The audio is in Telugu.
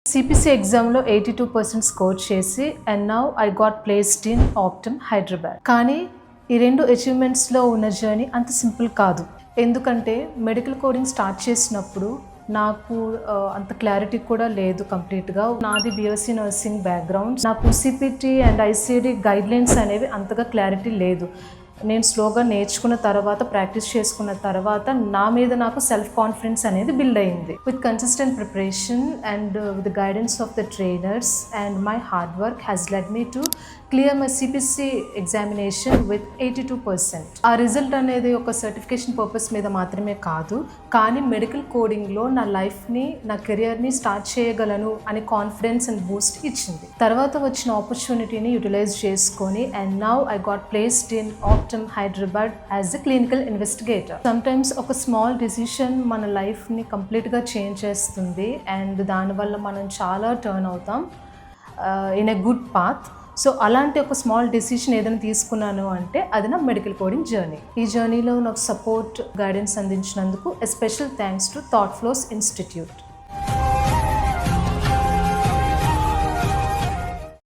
సిపిసి ఎగ్జామ్లో 82% స్కోర్ చేసి and now I got placed in Optum Hyderabad. కానీ ఈ రెండు అచీవ్మెంట్స్లో ఉన్న జర్నీ అంత సింపుల్ కాదు. ఎందుకంటే మెడికల్ కోడింగ్ స్టార్ట్ చేసినప్పుడు నాకు అంత క్లారిటీ కూడా లేదు కంప్లీట్గా. నాది బిఎస్సి నర్సింగ్ బ్యాక్గ్రౌండ్. నాకు సిపిటి అండ్ ఐసిడి గైడ్లైన్స్ అనేవి అంతగా క్లారిటీ లేదు. నేను స్లోగా నేర్చుకున్న తర్వాత, ప్రాక్టీస్ చేసుకున్న తర్వాత నా మీద నాకు సెల్ఫ్ కాన్ఫిడెన్స్ అనేది బిల్డ్ అయింది. With consistent preparation and with guidance of the trainers and my hard work has lead me to clear my CPC examination with 82%. ఆ రిజల్ట్ అనేది ఒక సర్టిఫికేషన్ పర్పస్ మీద మాత్రమే కాదు, కానీ మెడికల్ కోడింగ్లో నా లైఫ్ని, నా కెరియర్ని స్టార్ట్ చేయగలను అనే కాన్ఫిడెన్స్ అండ్ బూస్ట్ ఇచ్చింది. తర్వాత వచ్చిన ఆపర్చునిటీని యూటిలైజ్ చేసుకొని and now I got placed in Optum Hyderabad as a clinical investigator. Sometimes ఒక స్మాల్ డిసిషన్ మన లైఫ్ని కంప్లీట్గా చేంజ్ చేస్తుంది అండ్ దానివల్ల మనం చాలా టర్న్ అవుతాం in a good path. So అలాంటి ఒక స్మాల్ డెసిషన్ ఏదైనా తీసుకున్నాను అంటే అది నా మెడికల్ కోడింగ్ జర్నీ. ఈ జర్నీలో నాకు సపోర్ట్, గైడెన్స్ అందించినందుకు a special thanks to thought flows institute.